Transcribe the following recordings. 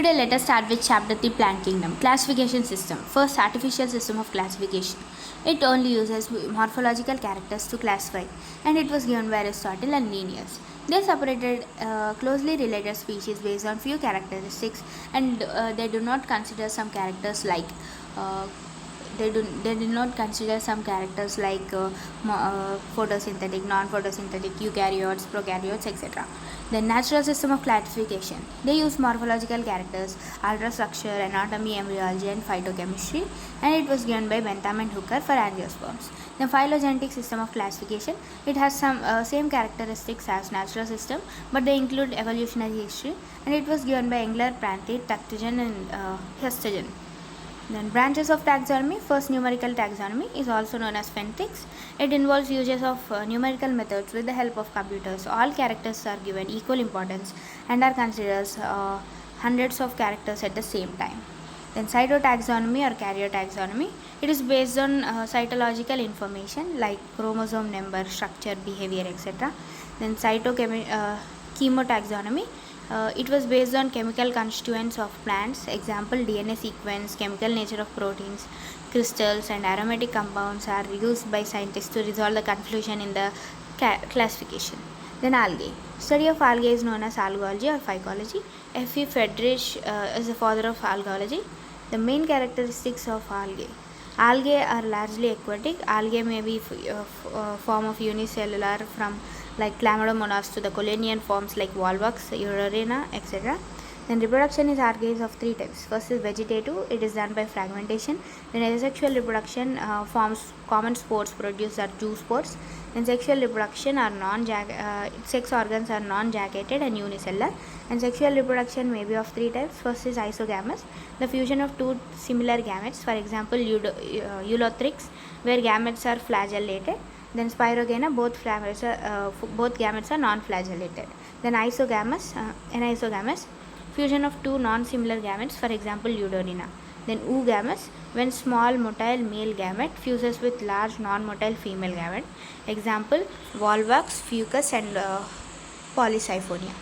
Today, let us start with Chapter 3 Plant Kingdom. Classification System. First, artificial system of classification. It only uses morphological characters to classify, and it was given by Aristotle and Linnaeus. They separated closely related species based on few characteristics, and they do not consider some characters like uh, they did not consider some characters like photosynthetic, non-photosynthetic, eukaryotes, prokaryotes, etc. The natural system of classification. They use morphological characters, ultrastructure, anatomy, embryology, and phytochemistry, and it was given by Bentham and Hooker for angiosperms. The phylogenetic system of classification. It has some same characteristics as natural system, but they include evolutionary history, and it was given by Engler, Pranthe, Tucktigen, and Hestigen. Then branches of taxonomy. First, numerical taxonomy is also known as phonetics. It involves uses of numerical methods with the help of computers. All characters are given equal importance and are considered hundreds of characters at the same time. Then cytotaxonomy or karyotaxonomy. It is based on cytological information like chromosome number, structure, behavior, etc. Then chemotaxonomy. It was based on chemical constituents of plants, example DNA sequence, chemical nature of proteins, crystals, and aromatic compounds are used by scientists to resolve the confusion in the classification. Then algae. Study of algae is known as algology or phycology. F.E. Friedrich is the father of algology. The main characteristics of algae. Algae are largely aquatic. Algae may be form of unicellular from like Chlamydomonas to the colonial forms like Volvox, Urarina, etc. Then reproduction is algae is of three types. First is vegetative. It is done by fragmentation. Then asexual reproduction forms common spores produced are zoospores. Then sexual reproduction are sex organs are non-jacketed and unicellular. And sexual reproduction may be of three types. First is isogamous, the fusion of two similar gametes. For example, eulothrix, where gametes are flagellated. Then spirogena, both gametes are non-flagellated. Then anisogamous, fusion of two non-similar gametes, for example Eudorina. Then oogamous, when small motile male gamete fuses with large non-motile female gamete, example Volvox, Fucus, and Polysiphonia.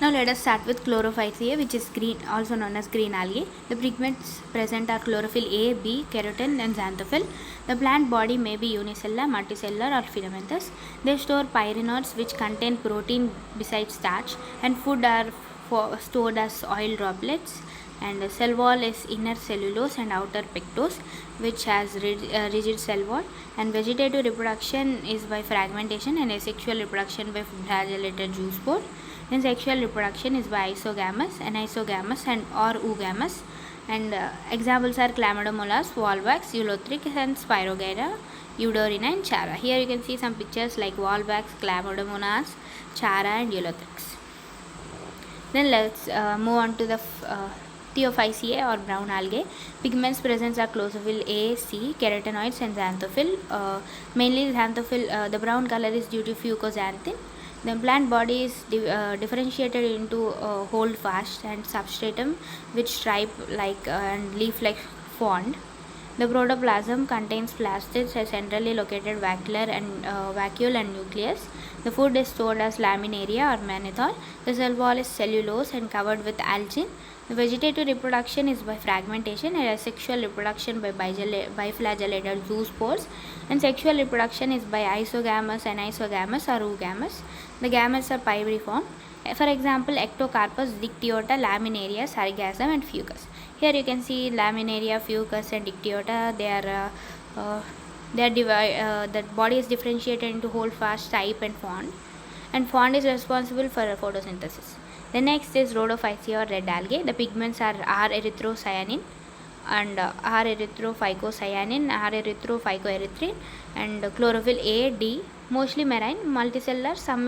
Now let us start with Chlorophyceae, which is green, also known as green algae. The pigments present are chlorophyll A, B, keratin, and xanthophyll. The plant body may be unicellular, multicellular, or filamentous. They store pyrenoids, which contain protein besides starch, and food are stored as oil droplets. And the cell wall is inner cellulose and outer pectose, which has rigid cell wall. And vegetative reproduction is by fragmentation, and asexual reproduction by flagellated zoospore. Then sexual reproduction is by isogamous, anisogamous, and or oogamous. And examples are Chlamydomonas, Volvox, Eulothrix, and Spirogena, Eudorina, and Chara. Here you can see some pictures like Volvox, Chlamydomonas, Chara, and Eulothrix. Then let's move on to the Theophyceae or brown algae. Pigments present are chlorophyll A, C, carotenoids, and xanthophyll. Mainly xanthophyll, the brown color is due to fucoxanthin. The plant body is differentiated into holdfast and substratum, which stripe like and leaf-like frond. The protoplasm contains plastids, a centrally located vacuole and nucleus. The food is stored as laminaria or mannitol. The cell wall is cellulose and covered with algin. The vegetative reproduction is by fragmentation, and asexual reproduction by biflagellated zoospores, and sexual reproduction is by isogamous, anisogamous, or oogamous. The gametes are pyriform. For example, Ectocarpus, Dictyota, Laminaria, Sargassum, and Fucus. Here you can see Laminaria, Fucus, and Dictyota. The body is differentiated into holdfast, type, and frond. And frond is responsible for photosynthesis. The next is Rhodophyceae or red algae. The pigments are R-erythrocyanin and R-erythrophycocyanin, R-erythrophycoerythrin, and chlorophyll A, D. Mostly marine, multicellular. Some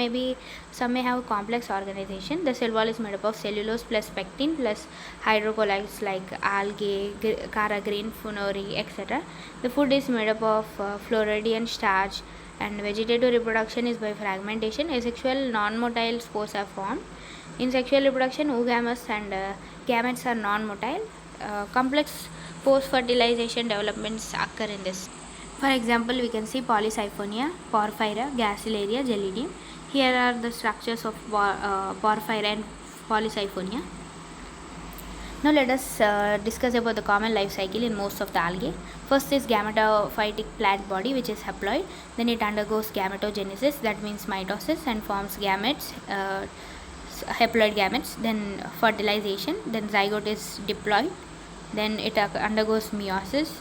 may have complex organization. The cell wall is made up of cellulose plus pectin plus hydrocolloids like algae, carrageenan, funori, etc. The food is made up of Floridian starch, and vegetative reproduction is by fragmentation. Asexual non-motile spores are formed. In sexual reproduction, oogamous and gametes are non-motile. Complex post-fertilization developments occur in this. For example, we can see Polysiphonia, Porphyra, Gassilaria, Gelidium. Here are the structures of Porphyra and Polysiphonia. Now let us discuss about the common life cycle in most of the algae. First is gametophytic plant body, which is haploid. Then it undergoes gametogenesis, that means mitosis, and forms gametes, haploid gametes. Then fertilization. Then zygote is diploid. Then it undergoes meiosis.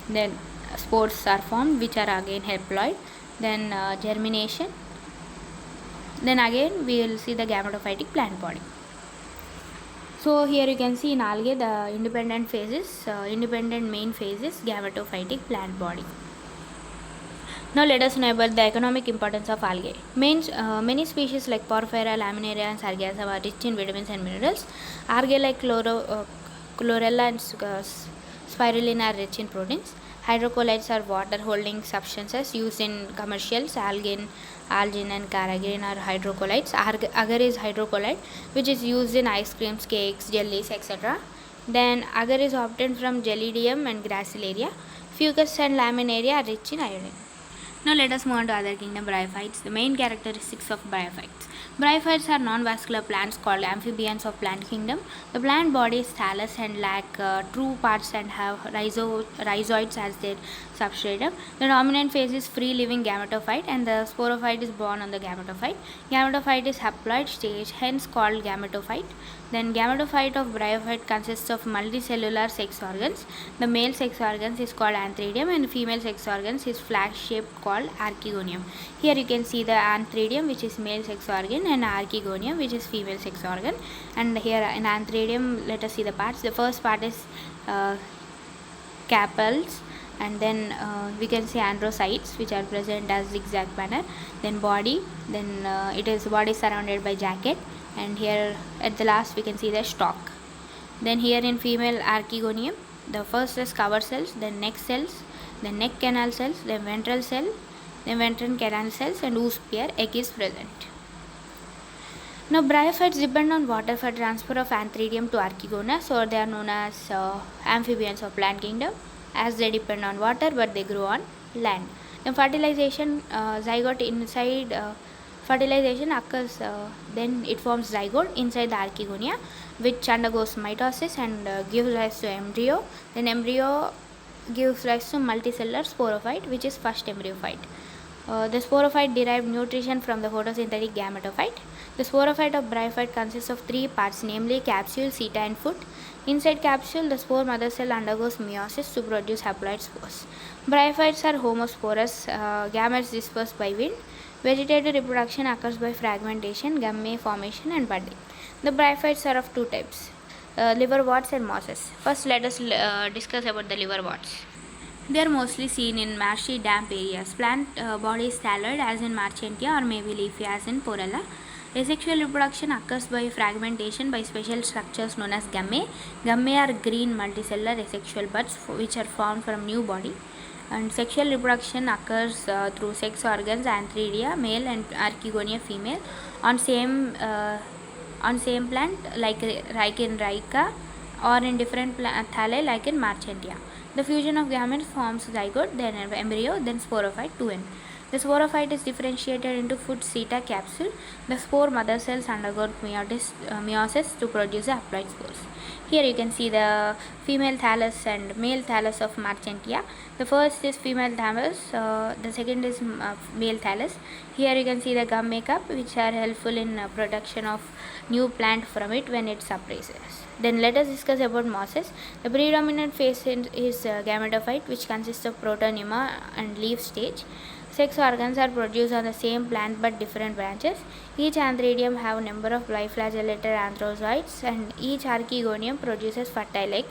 Then spores are formed, which are again haploid. Then germination. Then again we will see the gametophytic plant body. So here you can see in algae the independent main phase is gametophytic plant body. Now let us know about the economic importance of algae. Many species like Porphyra, Laminaria and Sargassum are rich in vitamins and minerals. Algae like chlorella and spirulina are rich in proteins. Hydrocolloids are water-holding substances used in commercials. Algin, and carrageenan are hydrocolloids. Agar is hydrocolloid, which is used in ice creams, cakes, jellies, etc. Then agar is obtained from Gelidium and Gracilaria. Fucus and Laminaria are rich in iodine. Now let us move on to other kingdom, bryophytes. The main characteristics of bryophytes. Bryophytes are non-vascular plants called amphibians of plant kingdom. The plant body is thallus and lack true parts and have rhizoids as their substratum. The dominant phase is free-living gametophyte and the sporophyte is born on the gametophyte. Gametophyte is haploid stage, hence called gametophyte. Then gametophyte of bryophyte consists of multicellular sex organs. The male sex organs is called antheridium and female sex organs is flag-shaped called archegonium. Here you can see the antheridium, which is male sex organ, and archegonium, which is female sex organ. And here in antheridium, let us see the parts. The first part is carpels, and then we can see androcytes, which are present as zigzag manner. Then body, then body surrounded by jacket, and here at the last we can see the stalk. Then here in female archegonium, the first is cover cells, then neck cells, then neck canal cells, then ventral cell, then ventral canal cells, and oosphere. Egg is present. Now bryophytes depend on water for transfer of antheridium to archegonia, so they are known as amphibians of plant kingdom, as they depend on water but they grow on land. Then fertilization, zygote inside fertilization occurs, then it forms zygote inside the archegonia, which undergoes mitosis and gives rise to embryo. Then embryo gives rise to multicellular sporophyte, which is first embryophyte. The sporophyte derived nutrition from the photosynthetic gametophyte. The sporophyte of bryophyte consists of three parts, namely capsule, seta, and foot. Inside capsule, the spore mother cell undergoes meiosis to produce haploid spores. Bryophytes are homosporous, gametes dispersed by wind. Vegetative reproduction occurs by fragmentation, gamet formation, and budding. The bryophytes are of two types, liverworts and mosses. First, let us discuss about the liverworts. They are mostly seen in marshy, damp areas. Plant body is thalloid as in Marchantia, or maybe leafy as in Porella. Asexual reproduction occurs by fragmentation by special structures known as gametes. Gametes are green multicellular asexual buds which are formed from new body. And sexual reproduction occurs through sex organs, antheridia male and archegonia female, on same plant like in Raica, or in different thalli like in Marchantia. The fusion of gametes forms zygote, then embryo, then sporophyte, 2N. The sporophyte is differentiated into foot, seta, capsule. The spore mother cells undergo meiosis to produce the haploid spores. Here you can see the female thallus and male thallus of Marchantia. The first is female thallus, the second is male thallus. Here you can see the gum makeup, which are helpful in production of new plant from it when it suppresses. Then let us discuss about mosses. The predominant phase is gametophyte, which consists of protonema and leaf stage. Sex organs are produced on the same plant but different branches. Each antheridium have a number of biflagellated anthrozoids, and each archegonium produces fertile egg.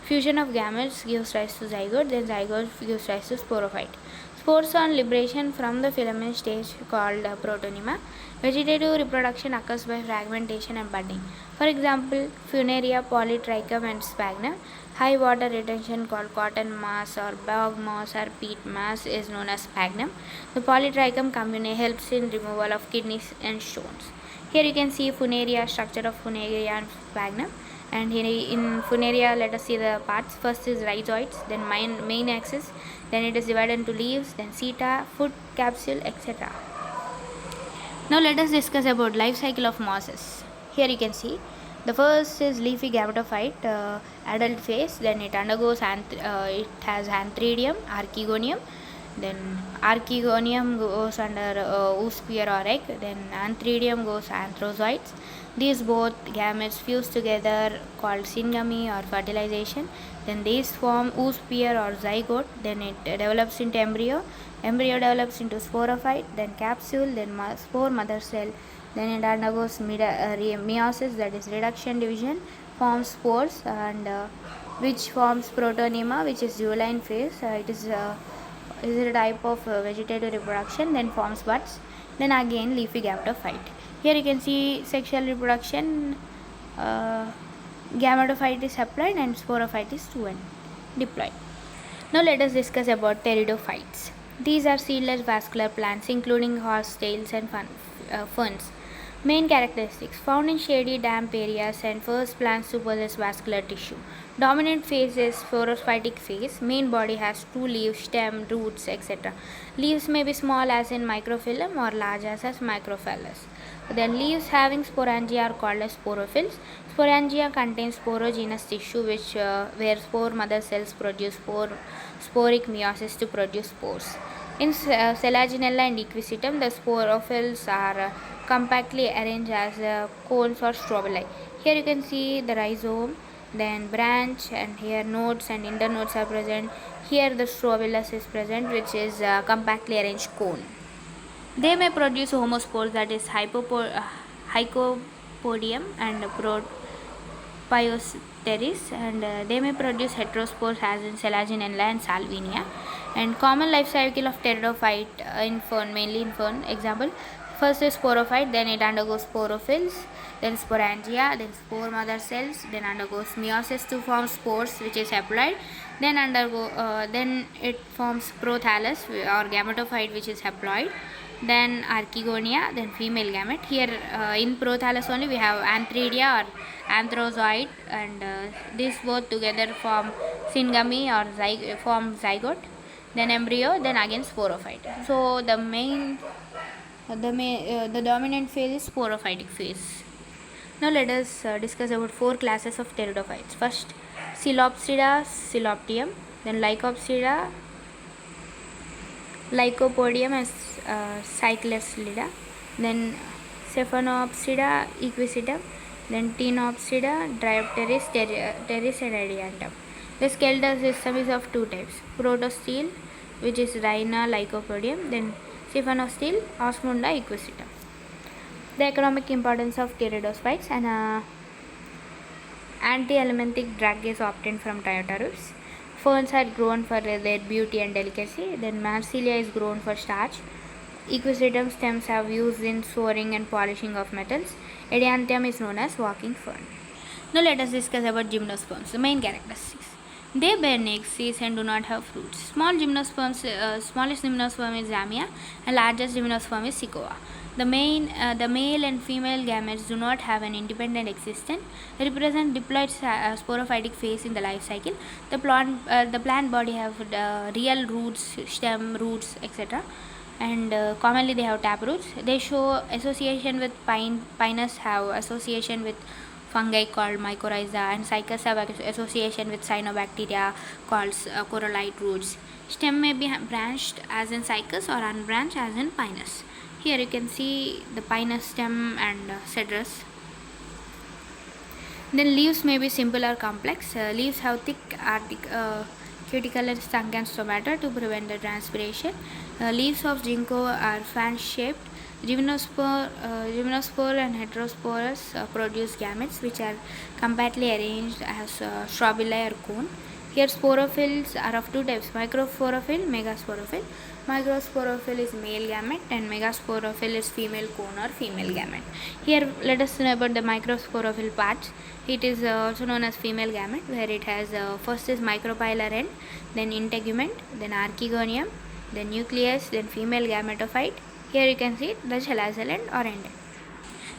Fusion of gametes gives rise to zygote, then zygote gives rise to sporophyte. Spores on liberation from the filament stage called protonema. Vegetative reproduction occurs by fragmentation and budding. For example, Funaria, Polytrichum and Sphagnum. High water retention called cotton mass or bog moss or peat mass is known as sphagnum. The Polytrichum commune helps in removal of kidneys and stones. Here you can see Funaria, structure of Funaria and sphagnum. And here in Funaria, let us see the parts. First is rhizoids, then main axis, then it is divided into leaves, then seta, foot, capsule, etc. Now let us discuss about life cycle of mosses. Here you can see The first is leafy gametophyte, adult phase. Then it undergoes it has antheridium, archegonium. Then archegonium goes under oosphere or egg. Then antheridium goes anthrozoids. These both gametes fuse together called syngamy or fertilization. Then these form oosphere or zygote. Then it develops into embryo. Embryo develops into sporophyte. Then capsule. Then spore mother cell. Then it undergoes meiosis, that is reduction division, forms spores, and which forms protonema, which is juline phase. It is a type of vegetative reproduction. Then forms buds. Then again leafy gametophyte. Here you can see sexual reproduction. Gametophyte is haploid and sporophyte is 2N diploid. Now let us discuss about pteridophytes. These are seedless vascular plants including horsetails and ferns. Main characteristics: found in shady, damp areas and first plants to possess vascular tissue. Dominant phase is sporophytic phase. Main body has 2 leaves, stem, roots, etc. Leaves may be small as in microphyllum or large as microphallus. Then leaves having sporangia are called as sporophylls. Sporangia contains sporogenous tissue where spore mother cells produce sporic meiosis to produce spores. In Selaginella and Equisetum, the sporophylls are compactly arranged as cones or strobili. Here you can see the rhizome, then branch, and here nodes and internodes are present. Here the strobilus is present, which is compactly arranged cone. They may produce homospores, that is Hycopodium and Pyosteriis, and they may produce heterospores as in Selaginella and Salvinia. And common life cycle of pteridophyte in fern, mainly in fern. Example: first is sporophyte, then it undergoes sporophylls, then sporangia, then spore mother cells, then undergoes meiosis to form spores, which is haploid, then it forms prothallus or gametophyte, which is haploid, then archegonia, then female gamete. Here in prothallus only we have antheridia or anthrozoid, and these both together form syngamy or form zygote, then embryo, then again sporophyte. So the dominant phase is sporophytic phase. Now let us discuss about 4 classes of pteridophytes. First, Coelopsida, Coeloptium, then Lycopsida, Lycopodium as Cycloslida, then Stephanopsida, Equisetum, then Ctenopsida, Dryopteris, Pteris and Adiantum. The skeletal system is of 2 types: protostele, which is Rhina Lycopodium, then Stephanostele, Osmunda, Equisetum. The economic importance of pteridophytes: and anti-helminthic drug is obtained from Tiotarus. Ferns are grown for their beauty and delicacy. Then Marsilia is grown for starch. Equisetum stems have used in soaring and polishing of metals. Adiantum is known as walking fern. Now let us discuss about gymnosperms. The main characteristics: they bear eggs, seeds, and do not have fruits. Smallest gymnosperm is Zamia, and largest gymnosperm is Sikoa. The male and female gametes do not have an independent existence. They represent diploid sporophytic phase in the life cycle. The plant body have real roots, stem, roots, etc. And commonly they have tap roots. They show association with pinus have association with fungi called mycorrhiza, and cycas have association with cyanobacteria called corallite roots. Stem may be branched as in cycas or unbranched as in pinus. Here you can see the pinus stem and cedrus. Then leaves may be simple or complex. Leaves have thick cuticle and sunken stomata to prevent the transpiration. Leaves of ginkgo are fan shaped. Gymnospore and heterosporous produce gametes which are compactly arranged as strobili or cone. Here sporophylls are of 2 types: microsporophyll, megasporophyll. Microsporophyll is male gamete and megasporophyll is female cone or female gamete. Here let us know about the microsporophyll parts. It is also known as female gamete, where it has first is micropylar end, then integument, then archegonium, then nucleus, then female gametophyte. Here you can see the chelazal end or end.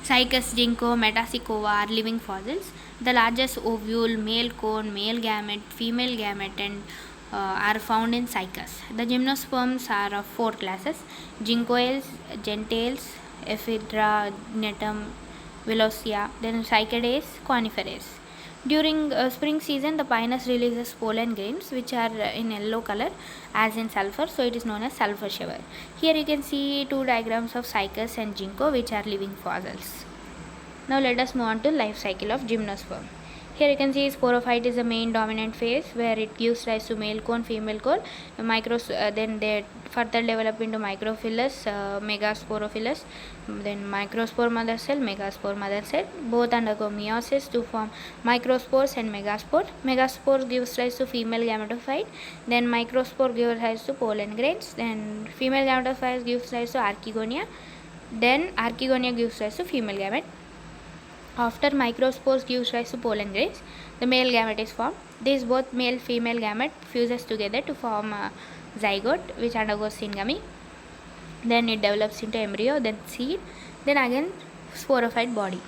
Cycas, ginkgo, Metasicova are living fossils. The largest ovule, male cone, male gamete, female gamete, and are found in cycas. The gymnosperms are of 4 classes: ginkgoales, gentiales, ephedra, gnetum, Villosea. Then Cycades, Coniferous. During spring season, the pinus releases pollen grains which are in yellow color as in sulfur, so it is known as sulfur shower. Here you can see two diagrams of cycas and ginkgo which are living fossils. Now let us move on to life cycle of gymnosperm. Here you can see sporophyte is the main dominant phase where it gives rise to male cone, female cone, then they further develop into microphylus, megasporophylus, then microspore mother cell, megaspore mother cell. Both undergo meiosis to form microspores and megaspore. Megaspore gives rise to female gametophyte, then microspore gives rise to pollen grains, then female gametophyte gives rise to archegonia, then archegonia gives rise to female gamete. After microspores gives rise to pollen grains, the male gamete is formed. These both male female gamete fuses together to form a zygote which undergoes syngamy. Then it develops into embryo, then seed, then again sporophyte body.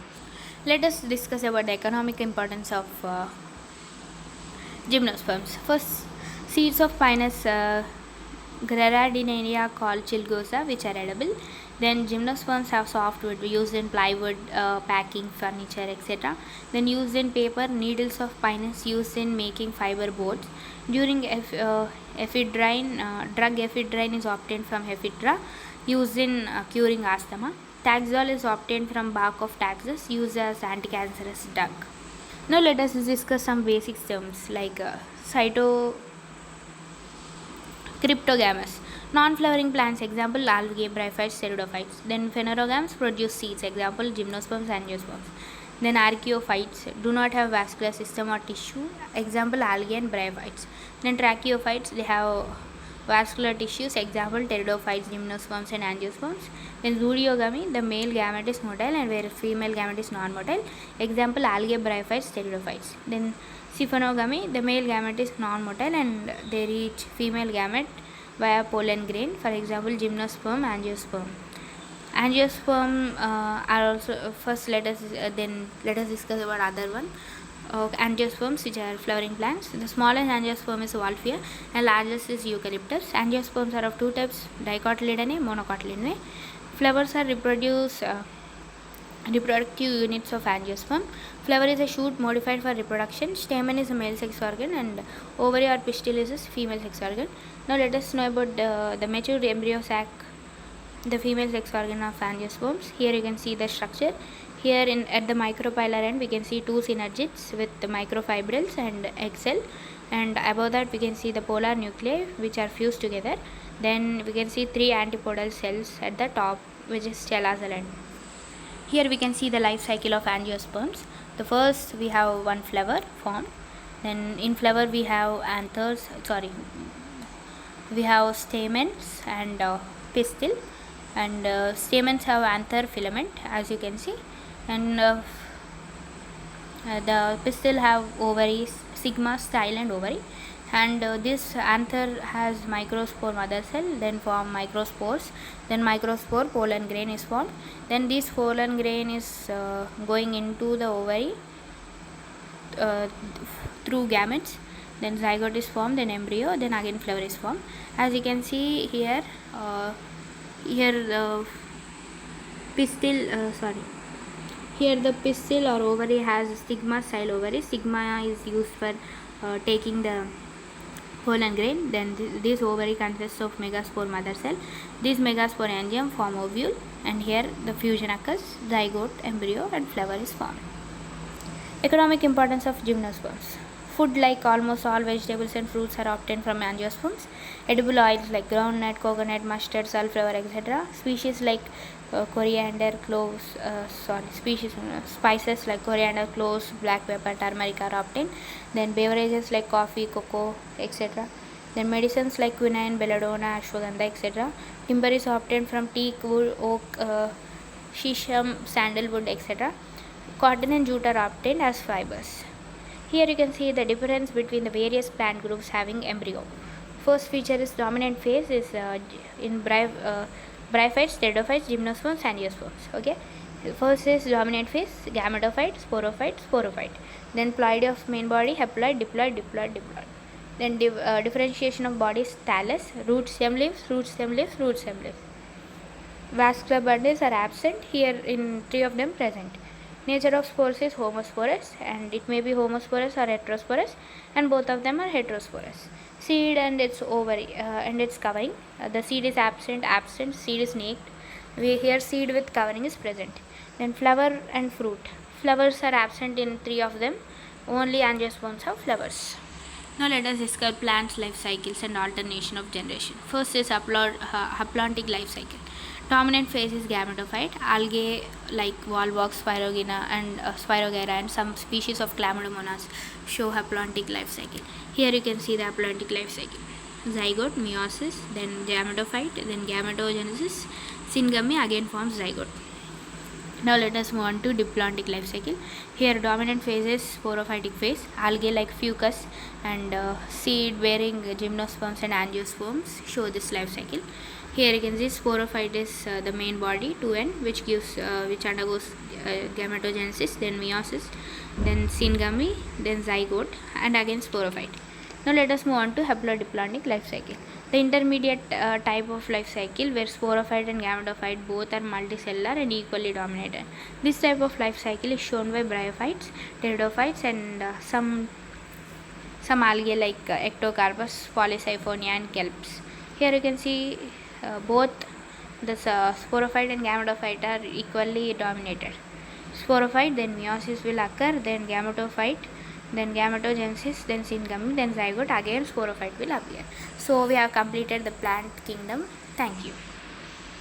Let us discuss about the economic importance of gymnosperms. First, seeds of Pinus Gradinaria called chilgosa which are edible. Then gymnosperms have softwood used in plywood, packing, furniture, etc. Then used in paper, needles of pinus used in making fiber boards. During ephedrine, drug ephedrine is obtained from ephedra used in curing asthma. Taxol is obtained from bark of taxus used as anticancerous drug. Now let us discuss some basic terms like Cryptogamous. Non-flowering plants, example algae, bryophytes, pseudophytes. Then phanerogams produce seeds, example gymnosperms, angiosperms. Then archaeophytes do not have vascular system or tissue, example algae and bryophytes. Then tracheophytes, they have vascular tissues, example pteridophytes, gymnosperms and angiosperms. Then zoodiogamy, the male gamete is motile and where female gamete is non-motile, example algae, bryophytes, pteridophytes. Then Siphonogomy, the male gamete is non-motile and they reach female gamete via pollen grain, for example gymnosperm, angiosperm. Angiosperm are also first let us discuss about other one. Angiosperms which are flowering plants. The smallest angiosperm is Wolffia and largest is Eucalyptus. Angiosperms are of two types, dicotyledonous, monocotyledonous. Flowers are reproductive units of angiosperm. Flower is a shoot modified for reproduction. Stamen is a male sex organ and ovary or pistil is a female sex organ. Now let us know about the mature embryo sac, the female sex organ of angiosperms. Here you can see the structure. Here at the micropylar end we can see two synergids with the microfibrils and egg cell, and above that we can see the polar nuclei which are fused together. Then we can see three antipodal cells at the top which is chelazal end. Here we can see the life cycle of angiosperms. The first we have one flower formed, then in flower we have we have stamens and pistil, and stamens have anther filament as you can see, and the pistil have ovaries, sigma, style and ovary, and this anther has microspore mother cell, then form microspores, then microspore pollen grain is formed, then this pollen grain is going into the ovary through gametes, then zygote is formed, then embryo, then again flower is formed. As you can see here, the here the pistil or ovary has stigma style ovary. Stigma is used for taking the pollen grain. Then this ovary consists of megaspore mother cell. This megaspore angium form ovule, and here the fusion occurs, zygote, embryo and flower is formed. Economic importance of gymnosperms. Food like almost all vegetables and fruits are obtained from angiosperms. Edible oils like groundnut, coconut, mustard, sunflower, etc. Species like coriander, cloves, spices like coriander, cloves, black pepper, turmeric are obtained. Then beverages like coffee, cocoa, etc. Then medicines like quinine, belladonna, ashwagandha, etc. Timber is obtained from teak, wood, oak, shisham, sandalwood, etc. Cotton and jute are obtained as fibers. Here you can see the difference between the various plant groups having embryo. First feature is dominant phase is in bryophytes, pteridophytes, gymnosperms, angiosperms. Okay. First is dominant phase, gametophyte, sporophyte. Then ploidy of main body, haploid, diploid, diploid. Then differentiation of bodies, thallus, root stem leaves. Vascular bundles are absent, here in three of them present. Nature of spores is homosporous, and it may be homosporous or heterosporous, and both of them are heterosporous. Seed and its ovary and its covering. The seed is absent. Seed is naked. We here seed with covering is present. Then flower and fruit. Flowers are absent in 3 of them. Only angiosperms have flowers. Now let us discuss plants' life cycles and alternation of generation. First is haplontic life cycle. Dominant phase is gametophyte. Algae like Volvox, Spirogyra and some species of Chlamydomonas show haplontic life cycle. Here you can see the haplontic life cycle. Zygote, meiosis, then gametophyte, then gametogenesis. Syngamy again forms zygote. Now let us move on to diplontic life cycle. Here dominant phase is sporophytic phase. Algae like fucus and seed bearing gymnosperms and angiosperms show this life cycle. Here you can see sporophyte is the main body 2n which undergoes gametogenesis, then meiosis, then syngamy, then zygote and again sporophyte. Now let us move on to haplodiplontic life cycle. The intermediate type of life cycle where sporophyte and gametophyte both are multicellular and equally dominated. This type of life cycle is shown by bryophytes, pteridophytes and some algae like Ectocarpus, Polysiphonia and kelps. Here you can see both the sporophyte and gametophyte are equally dominated. Sporophyte, then meiosis will occur, then gametophyte, then gametogenesis, then syngamy, then zygote, again sporophyte will appear. So we have completed the plant kingdom. Thank you.